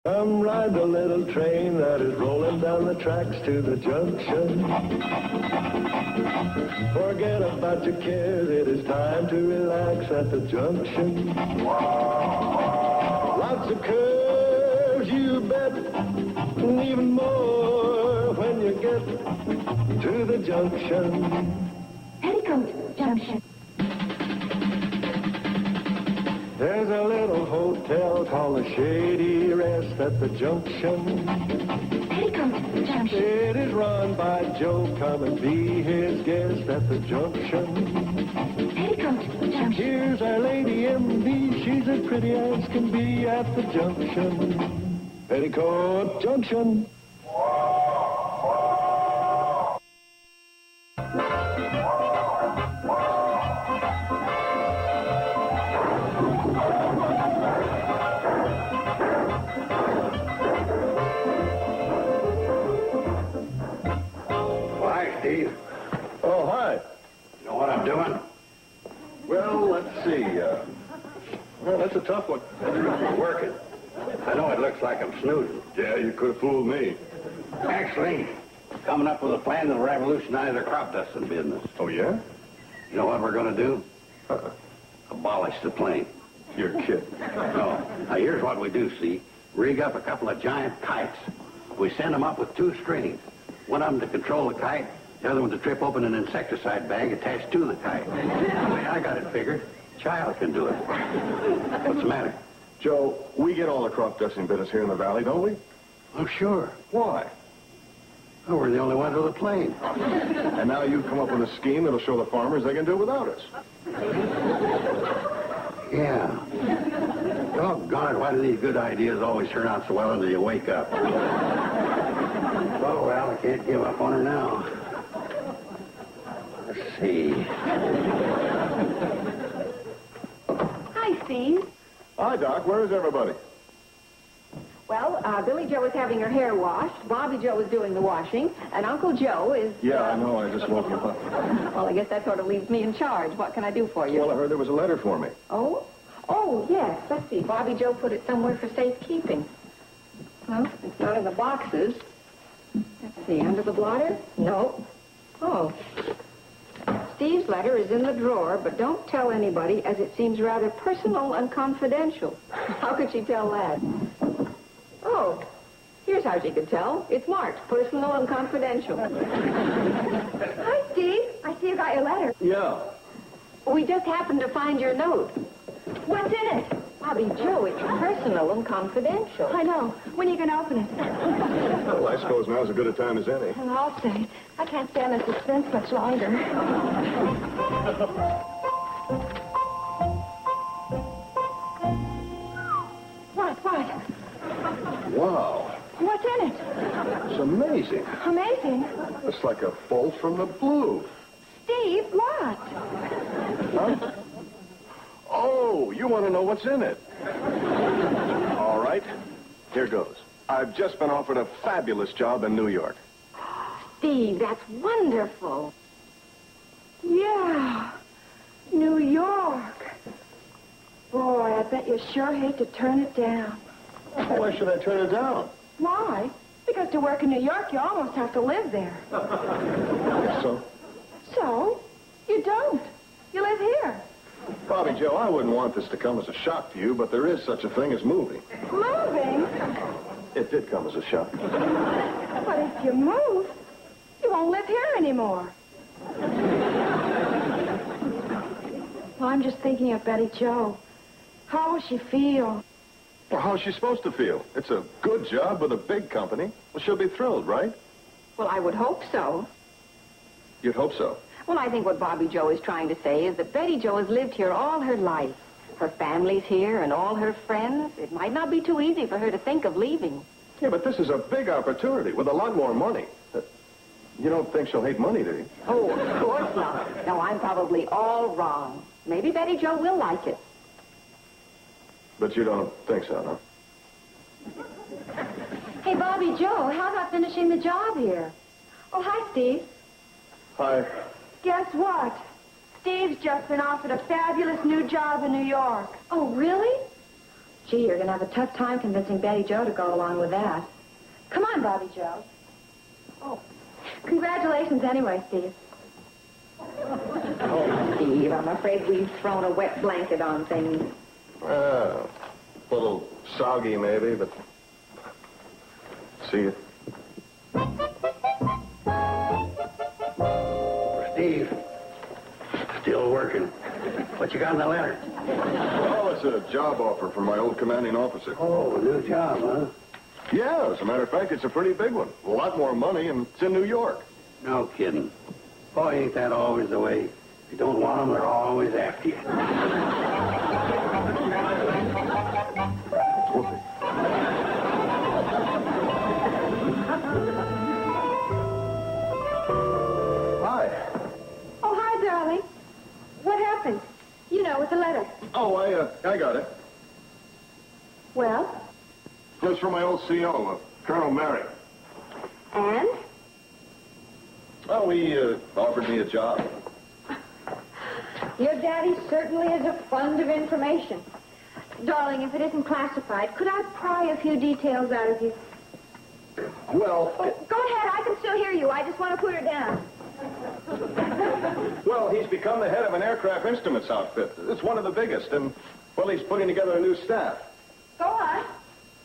Come ride the little train that is rolling down the tracks to the junction. Forget about your cares, it is time to relax at the junction. Lots of curves, you bet, and even more when you get to the junction. Petticoat Junction. There's a little hotel called the Shady Rest at the junction. Petticoat Junction. It is run by Joe. Come and be his guest at the junction. Petticoat Junction. Here's our lady MD. She's as pretty as can be at the junction. Petticoat Junction. Steve. Oh, hi. You know what I'm doing? Well, let's see. Well, that's a tough one. Working. I know it looks like I'm snoozing. Yeah, you could have fooled me. Actually, coming up with a plan that'll revolutionize our crop dusting business. Oh, yeah? You know what we're going to do? Abolish the plane. You're kidding. No. Now, here's what we do, see? Rig up a couple of giant kites. We send them up with 2 strings. One of them to control the kite, the other one to trip open an insecticide bag attached to the kite. The way I got it figured, a child can do it. What's the matter? Joe, we get all the crop dusting business here in the valley, don't we? Oh, sure. Why? Oh, we're the only ones with a plane. And now you've come up with a scheme that'll show the farmers they can do it without us. Yeah. Doggone it, why do these good ideas always turn out so well until you wake up? Oh, well, I can't give up on her now. Let's see. Hi, Steve. Hi, Doc. Where is everybody? Well, Billy Joe is having her hair washed, Bobby Joe is doing the washing, and Uncle Joe is... Yeah, I know. I just woke you up. Well, I guess that sort of leaves me in charge. What can I do for you? Well, I heard there was a letter for me. Oh? Oh, yes. Let's see. Bobby Joe put it somewhere for safekeeping. Well, it's not in the boxes. Let's see. Under the blotter? No. Oh. Steve's letter is in the drawer, but don't tell anybody, as it seems rather personal and confidential. How could she tell that? Oh, here's how she could tell. It's marked, personal and confidential. Hi, Steve. I see you got your letter. Yeah. We just happened to find your note. What's in it? Bobby Joe, it's personal and confidential. I know. When are you going to open it? Well, I suppose now's as good a time as any. And I'll stay. I can't stand the suspense much longer. What? Wow. What's in it? It's amazing. Amazing. It's like a bolt from the blue. Steve, what? Huh? Oh, you want to know what's in it? All right. Here goes. I've just been offered a fabulous job in New York. Steve, that's wonderful. Yeah. New York. Boy, I bet you sure hate to turn it down. Why should I turn it down? Why? Because to work in New York, you almost have to live there. So? So? You don't. You live here. Bobby Joe, I wouldn't want this to come as a shock to you, but there is such a thing as moving. Moving? It did come as a shock. But if you move, you won't live here anymore. Well, I'm just thinking of Betty Jo. How will she feel? Well, how's she supposed to feel? It's a good job with a big company. Well, she'll be thrilled, right? Well, I would hope so. You'd hope so. Well, I think what Bobby Joe is trying to say is that Betty Jo has lived here all her life. Her family's here and all her friends. It might not be too easy for her to think of leaving. Yeah, but this is a big opportunity with a lot more money. You don't think she'll hate money, do you? Oh, of course not. No, I'm probably all wrong. Maybe Betty Jo will like it. But you don't think so, huh? Hey, Bobby Joe, how about finishing the job here? Oh, hi, Steve. Hi. Guess what? Steve's just been offered a fabulous new job in New York. Oh, really? Gee, you're going to have a tough time convincing Betty Jo to go along with that. Come on, Bobby Joe. Oh, congratulations anyway, Steve. Oh, Steve, I'm afraid we've thrown a wet blanket on things. A little soggy, maybe, but... See you. Steve, still working. What you got in the letter? Oh, it's a job offer from my old commanding officer. Oh, a new job, huh? Yeah, as a matter of fact, it's a pretty big one. A lot more money, and it's in New York. No kidding. Boy, ain't that always the way? If you don't want them, they're always after you. Hi. Oh, hi, darling. What happened? You know, with the letter. Oh, I got it. Well, It was from my old CO, Colonel Merrick. and? Well, he offered me a job. Your daddy certainly is a fund of information. Darling, if it isn't classified, could I pry a few details out of you? Well, Go ahead, I can still hear you. I just want to put her down. well, he's become the head of an aircraft instruments outfit. It's one of the biggest, and, well, he's putting together a new staff. Go on.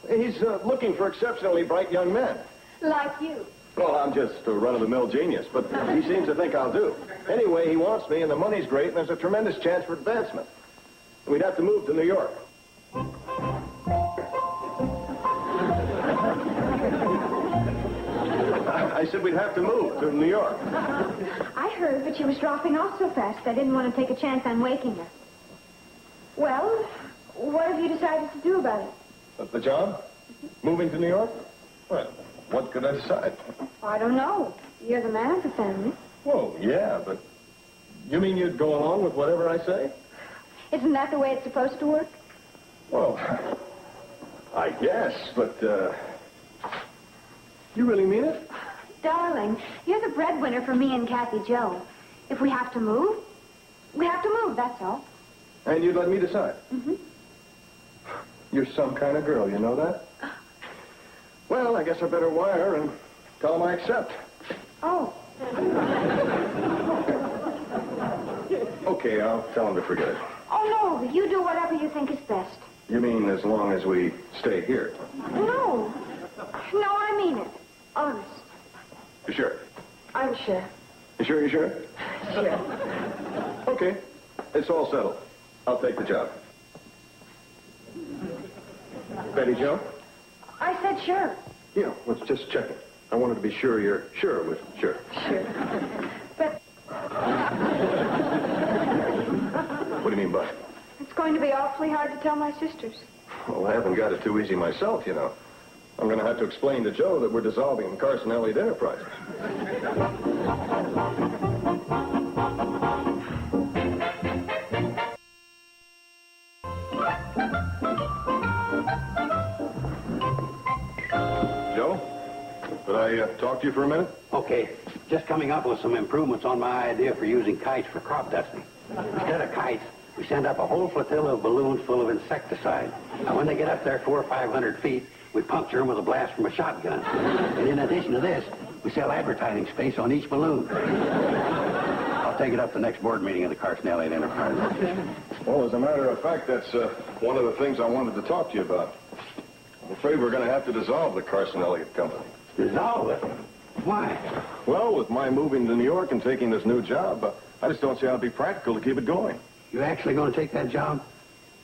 He's looking for exceptionally bright young men. Like you. Well, I'm just a run-of-the-mill genius, but he seems to think I'll do. Anyway, he wants me, and the money's great, and there's a tremendous chance for advancement. We'd have to move to New York. I said we'd have to move to New York. I heard, but she was dropping off so fast I didn't want to take a chance on waking her. Well, what have you decided to do about it? The job? Moving to New York? Well, what could I decide? I don't know. You're the man of the family. Well, yeah, but you mean you'd go along with whatever I say? Isn't that the way it's supposed to work? Well, I guess, but, you really mean it? Darling, you're the breadwinner for me and Kathy Jo. If we have to move, we have to move, that's all. And you'd let me decide? Mm-hmm. You're some kind of girl, you know that? Well, I guess I better wire and tell him I accept. Oh. Okay, I'll tell him to forget it. Oh, no, you do whatever you think is best. You mean as long as we stay here? No. No, I mean it. Honest. You sure? I'm sure. You sure, you sure? Sure. Okay, it's all settled. I'll take the job. Betty Jo? I said sure. Yeah, let's just check it. I wanted to be sure you're sure with sure. Sure. But What do you mean by? it's going to be awfully hard to tell my sisters. Well, I haven't got it too easy myself, you know. I'm going to have to explain to Joe that we're dissolving the Carson Elliott Enterprises. Joe, could I talk to you for a minute? Okay, just coming up with some improvements on my idea for using kites for crop dusting. Instead of kites, we send up a whole flotilla of balloons full of insecticide. Now, when they get up there 400 or 500 feet, we puncture them with a blast from a shotgun. And in addition to this, we sell advertising space on each balloon. I'll take it up the next board meeting of the Carson Elliott Enterprise. Well, as a matter of fact, that's one of the things I wanted to talk to you about. I'm afraid we're going to have to dissolve the Carson Elliott Company. Dissolve it? Why? Well, with my moving to New York and taking this new job, I just don't see how it'd be practical to keep it going. You actually going to take that job?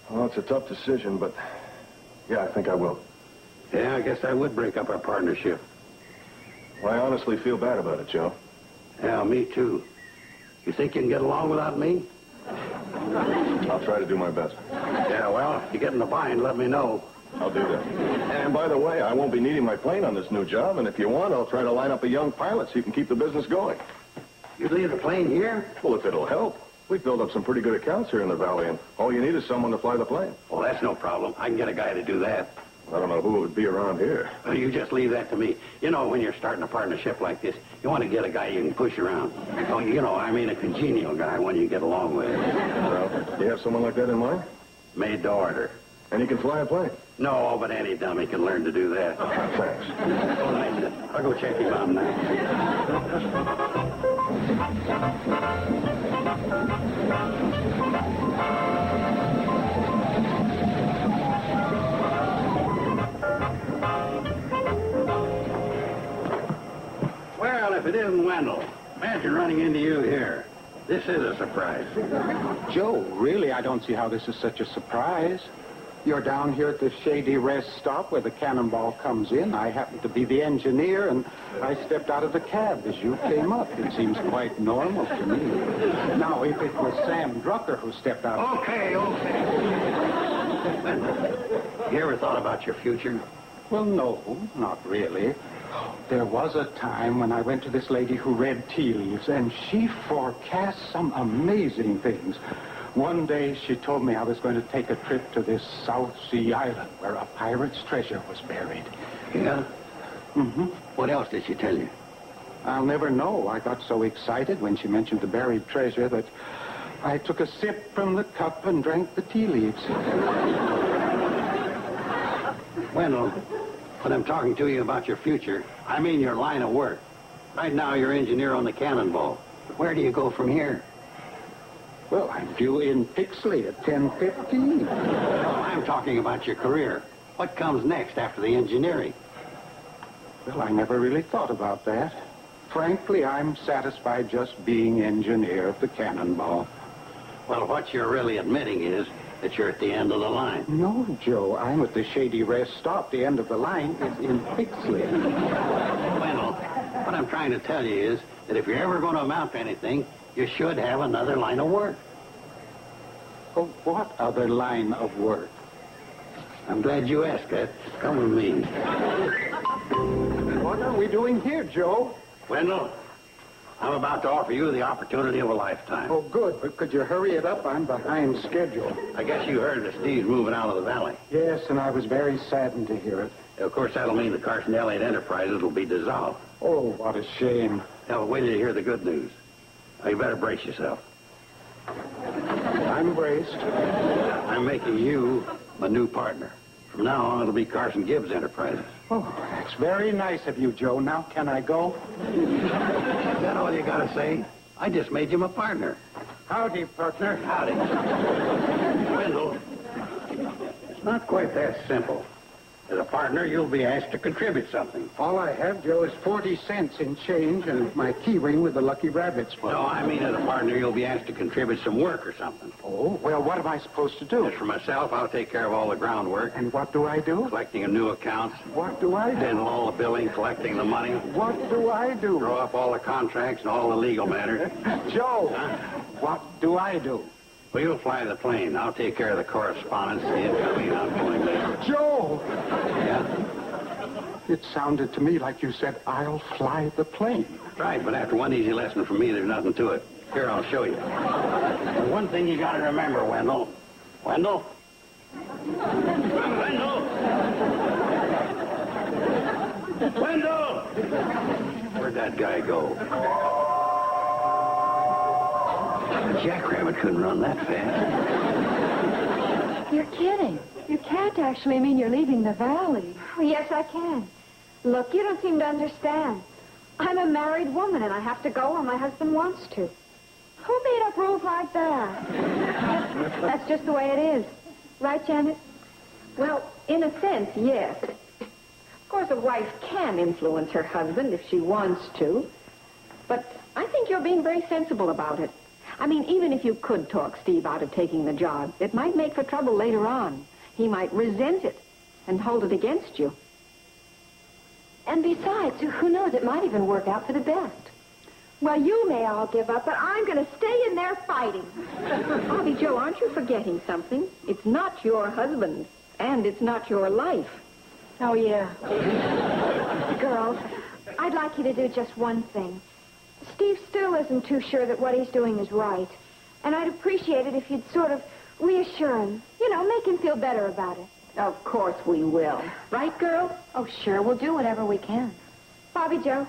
Well, it's a tough decision, but yeah, I think I will. Yeah, I guess I would break up our partnership. Well, I honestly feel bad about it, Joe. Yeah, me too. You think you can get along without me? I'll try to do my best. Yeah, well, if you get in a bind, let me know. I'll do that. And by the way, I won't be needing my plane on this new job, and if you want, I'll try to line up a young pilot so you can keep the business going. You leave the plane here? Well, if it'll help. We've built up some pretty good accounts here in the valley, and all you need is someone to fly the plane. Well, that's no problem. I can get a guy to do that. I don't know who it would be around here. Well, you just leave that to me. You know, when you're starting a partnership like this, you want to get a guy you can push around. Oh, you know, I mean a congenial guy, one you get along with. Well, you have someone like that in mind? Made to order. And he can fly a plane. No, but any dummy can learn to do that. Thanks. Oh, nice. I'll go check him out now. Well, if it isn't Wendell, imagine running into you here. This is a surprise. Joe, really, I don't see how this is such a surprise. You're down here at the Shady Rest stop where the Cannonball comes in. I happen to be the engineer, and I stepped out of the cab as you came up. It seems quite normal to me. Now, if it was Sam Drucker who stepped out... Okay. You ever thought about your future? Well, no, not really. There was a time when I went to this lady who read tea leaves, and she forecast some amazing things. One day, she told me I was going to take a trip to this South Sea island where a pirate's treasure was buried. Yeah? Mm-hmm. What else did she tell you? I'll never know. I got so excited when she mentioned the buried treasure that I took a sip from the cup and drank the tea leaves. Wendell, when I'm talking to you about your future, I mean your line of work. Right now, you're engineer on the Cannonball. Where do you go from here? Well, I'm due in Pixley at 10:15. Oh, I'm talking about your career. What comes next after the engineering? Well, I never really thought about that. Frankly, I'm satisfied just being engineer of the Cannonball. Well, what you're really admitting is that you're at the end of the line. No, Joe, I'm at the Shady Rest stop. The end of the line is in Pixley. Wendell, what I'm trying to tell you is that if you're ever going to amount to anything, you should have another line of work. Oh, what other line of work? I'm glad you asked that. Come with me. What are we doing here, Joe? Wendell, I'm about to offer you the opportunity of a lifetime. Oh, good, but could you hurry it up? I'm behind schedule. I guess you heard that Steve's moving out of the valley. Yes, and I was very saddened to hear it. Of course, that'll mean the Carson Elliott Enterprises will be dissolved. Oh, what a shame. Now, wait till you hear the good news. Now, you better brace yourself. I'm braced. I'm making you my new partner. From now on, it'll be Carson Gibbs Enterprises. Oh, that's very nice of you, Joe. Now, can I go? Is that all you gotta say? I just made you my partner. Howdy, partner. Howdy. Wendell, it's not quite that simple. As a partner, you'll be asked to contribute something. All I have, Joe, is 40 cents in change and my key ring with the lucky rabbits. No, I mean as a partner, you'll be asked to contribute some work or something. Oh, well, what am I supposed to do? As for myself, I'll take care of all the groundwork. And what do I do? Collecting of new accounts. What do I do? Handle all the billing, collecting the money. What do I do? Draw up all the contracts and all the legal matters. Joe, Huh? what do I do? Well, you'll fly the plane. I'll take care of the correspondence, the incoming, outgoing mail. Joe! Yeah? It sounded to me like you said, I'll fly the plane. Right, but after one easy lesson from me, there's nothing to it. Here, I'll show you. And one thing you gotta remember, Wendell. Wendell? Wendell! Wendell! Where'd that guy go? A jackrabbit couldn't run that fast. You're kidding. You can't actually mean you're leaving the valley. Oh, yes, I can. Look, you don't seem to understand. I'm a married woman, and I have to go where my husband wants to. Who made up rules like that? That's just the way it is. Right, Janet? Well, in a sense, yes. Of course, a wife can influence her husband if she wants to. But I think you're being very sensible about it. I mean, even if you could talk Steve out of taking the job, it might make for trouble later on. He might resent it and hold it against you. And besides, who knows, it might even work out for the best. Well, you may all give up, but I'm going to stay in there fighting. Bobby Joe, aren't you forgetting something? It's not your husband, and it's not your life. Oh, yeah. Girls, I'd like you to do just one thing. Steve still isn't too sure that what he's doing is right. And I'd appreciate it if you'd sort of reassure him. You know, make him feel better about it. Of course we will. Right, girl? Oh, sure, we'll do whatever we can. Bobby Joe?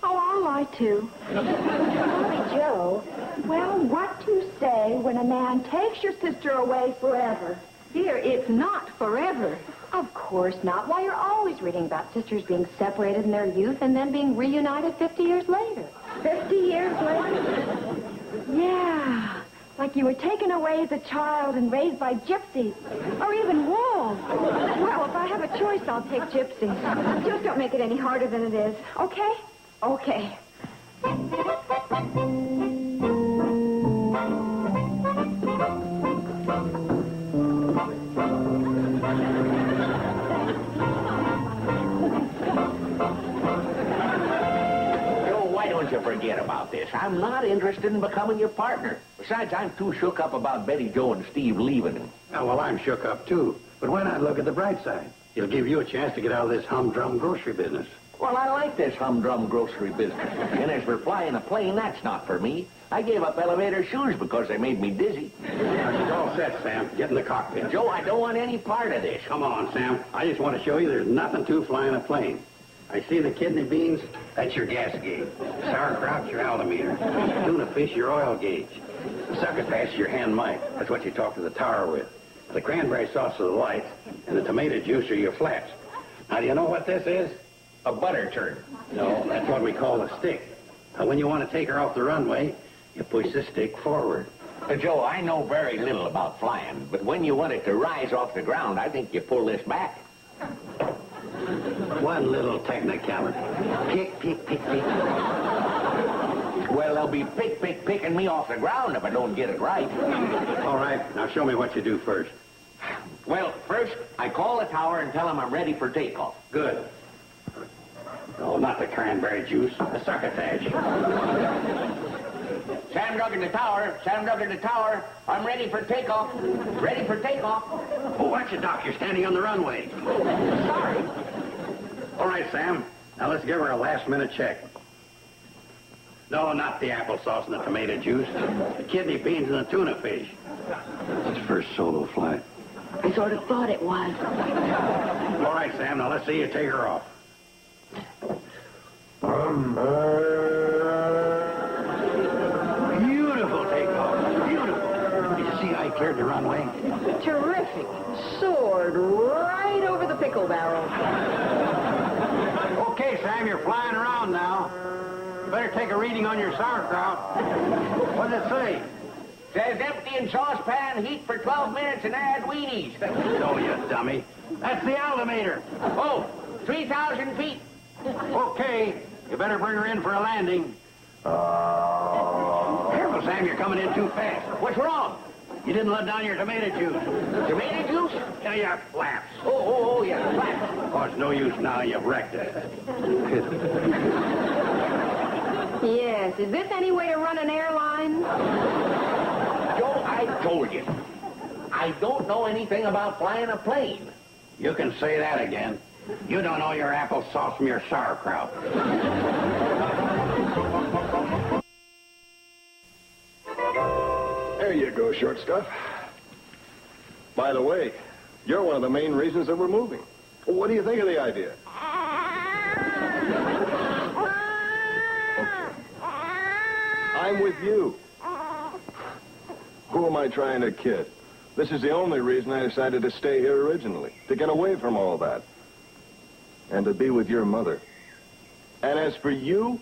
Oh, I'll lie, too. Bobby Joe, well, what to say when a man takes your sister away forever? Dear, it's not forever. Of course not. Why, you're always reading about sisters being separated in their youth and then being reunited 50 years later. 50 years later? Yeah. Like you were taken away as a child and raised by gypsies. Or even wolves. Well, if I have a choice, I'll take gypsies. Just don't make it any harder than it is. Okay? Okay. Why don't you forget about this? I'm not interested in becoming your partner. Besides, I'm too shook up about Betty Jo and Steve leaving. Oh, well, I'm shook up, too. But why not look at the bright side? It'll give you a chance to get out of this humdrum grocery business. Well, I like this humdrum grocery business. And as for flying a plane, that's not for me. I gave up elevator shoes because they made me dizzy. It's all set, Sam. Get in the cockpit. Joe, I don't want any part of this. Come on, Sam. I just want to show you there's nothing to flying a plane. I see the kidney beans. That's your gas gauge. Sauerkraut's your altimeter. Tuna fish, your oil gauge. The succotash, your hand mic. That's what you talk to the tower with. The cranberry sauce are the lights, and the tomato juice are your flats. Now, do you know what this is? A butter turn. No, that's what we call a stick. Now, when you want to take her off the runway, you push the stick forward. Joe, I know very little about flying, but when you want it to rise off the ground, I think you pull this back. One little technicality. Pick, pick, pick, pick. Well, they'll be picking me off the ground if I don't get it right. All right, now show me what you do first. Well, first, I call the tower and tell them I'm ready for takeoff. Good. No, not the cranberry juice, the succotash. Sam Duggan to tower. Sam Duggan to tower. I'm ready for takeoff. Ready for takeoff. Oh, watch it, Doc. You're standing on the runway. Sorry. All right, Sam. Now let's give her a last-minute check. No, not the applesauce and the tomato juice. The kidney beans and the tuna fish. It's his first solo flight. I sort of thought it was. All right, Sam. Now let's see you take her off. Beautiful takeoff. Beautiful. Did you see how I cleared the runway? Terrific. Soared right over the pickle barrel. Okay, Sam, you're flying around now. You better take a reading on your sauerkraut. What does it say? Says empty in saucepan, heat for 12 minutes, and add weenies. No, you dummy. That's the altimeter. Oh, 3,000 feet. Okay, you better bring her in for a landing. Careful, Sam, you're coming in too fast. What's wrong? You didn't let down your tomato juice. Tomato juice? Yeah, you flaps. Oh, yeah, flat. Oh, it's no use now. You've wrecked it. Yes, is this any way to run an airline? Joe, I told you. I don't know anything about flying a plane. You can say that again. You don't know your applesauce from your sauerkraut. There you go, short stuff. By the way, you're one of the main reasons that we're moving. What do you think of the idea? I'm with you. Who am I trying to kid? This is the only reason I decided to stay here originally, to get away from all that. And to be with your mother. And as for you,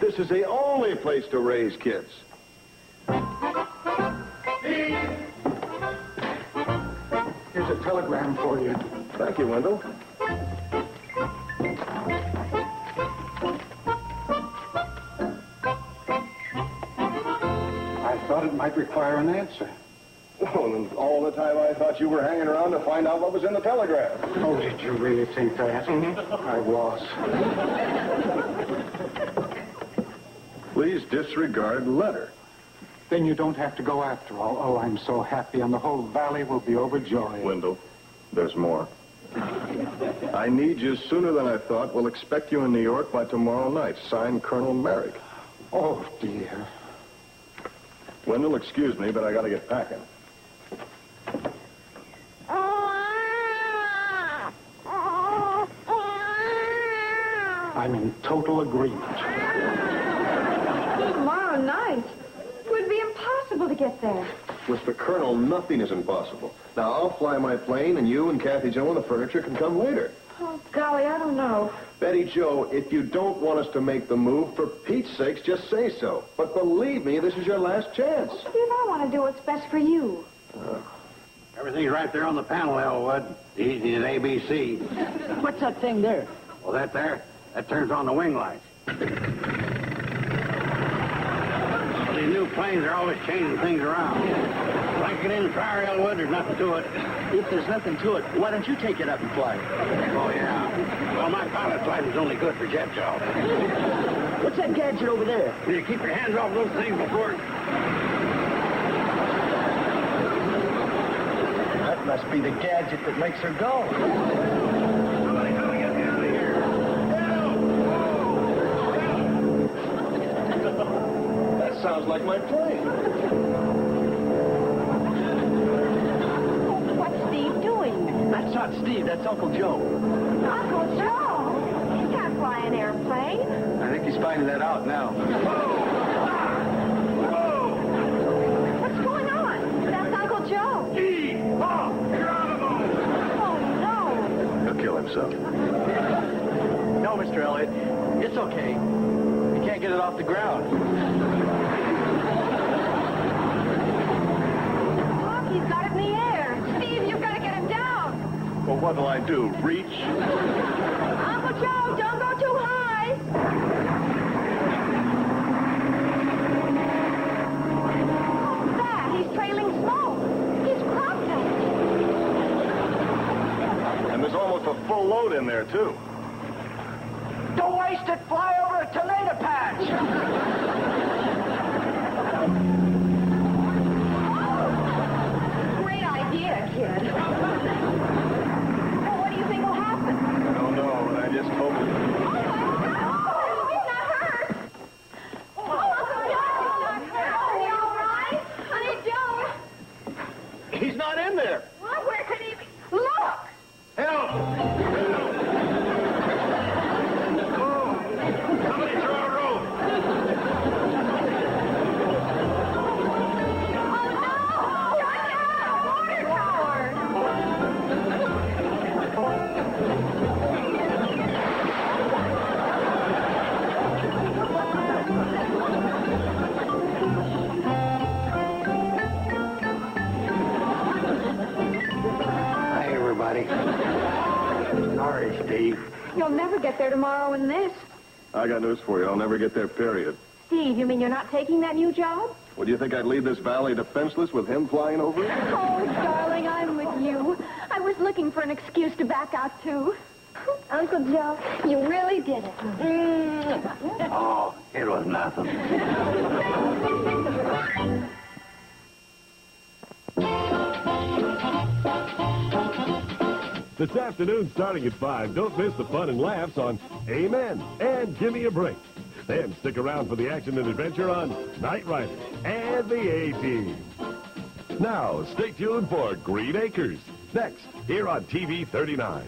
this is the only place to raise kids. Here's a telegram for you. Thank you, Wendell. I thought it might require an answer. Well, and all the time I thought you were hanging around to find out what was in the telegram. Oh, did you really think that? I was. Please disregard letter. Then you don't have to go after all. Oh, I'm so happy, and the whole valley will be overjoyed. Wendell, there's more. I need you sooner than I thought. We'll expect you in New York by tomorrow night. Signed, Colonel Merrick. Oh, dear. Wendell, excuse me, but I gotta get packing. I'm in total agreement. Tomorrow night? It would be impossible to get there. With the Colonel, nothing is impossible. Now, I'll fly my plane, and you and Kathy Jo and the furniture can come later. Oh, golly, I don't know. Betty Jo, if you don't want us to make the move, for Pete's sakes, just say so. But believe me, this is your last chance. Steve, I want to do what's best for you. Everything's right there on the panel, Elwood. Easy as ABC. What's that thing there? Well, that turns on the wing lights. Well, these new planes are always changing things around. Like it in the fire, Elwood, there's nothing to it. If there's nothing to it, why don't you take it up and fly? Oh, yeah. Well, my pilot's license is only good for jet jobs. What's that gadget over there? You keep your hands off those things before... That must be the gadget that makes her go. Somebody get me out of here. That sounds like my plane. What's Steve doing? That's not Steve, that's Uncle Joe. Uncle Joe? He can't fly an airplane. I think he's finding that out now. What's going on? That's Uncle Joe. Oh, no. He'll kill himself. No, Mr. Elliott, it's okay. You can't get it off the ground. Look, he's got it in the air. Steve, you've got to get him down. Well, what'll I do? Reach? Uncle Joe, don't go too high. What's that? He's trailing smoke. He's cropped us. And there's almost a full load in there, too. Don't waste it. Fly over a tomato patch. Great idea, kid. Well, what do you think will happen? I don't know, but I just hope... Oh, my God! He's not hurt! Oh, Uncle Joe! He's not hurt! Is he all right? Honey, Joe! He's not in there! What? Where could he be? Look! Help! Somebody throw a rope! Oh, no! Watch out! Water tower! Hi, everybody. Sorry, Steve. You'll never get there tomorrow in this. I got news for you. I'll never get there, period. Steve, you mean you're not taking that new job? Would you think I'd leave this valley defenseless with him flying over it? Oh, darling, I'm with you. I was looking for an excuse to back out, too. Uncle Joe, you really did it. Oh, it was nothing. This afternoon, starting at 5, don't miss the fun and laughs on Amen and Gimme a Break. Then stick around for the action and adventure on Knight Rider and the A-Team. Now, stay tuned for Green Acres, next, here on TV 39.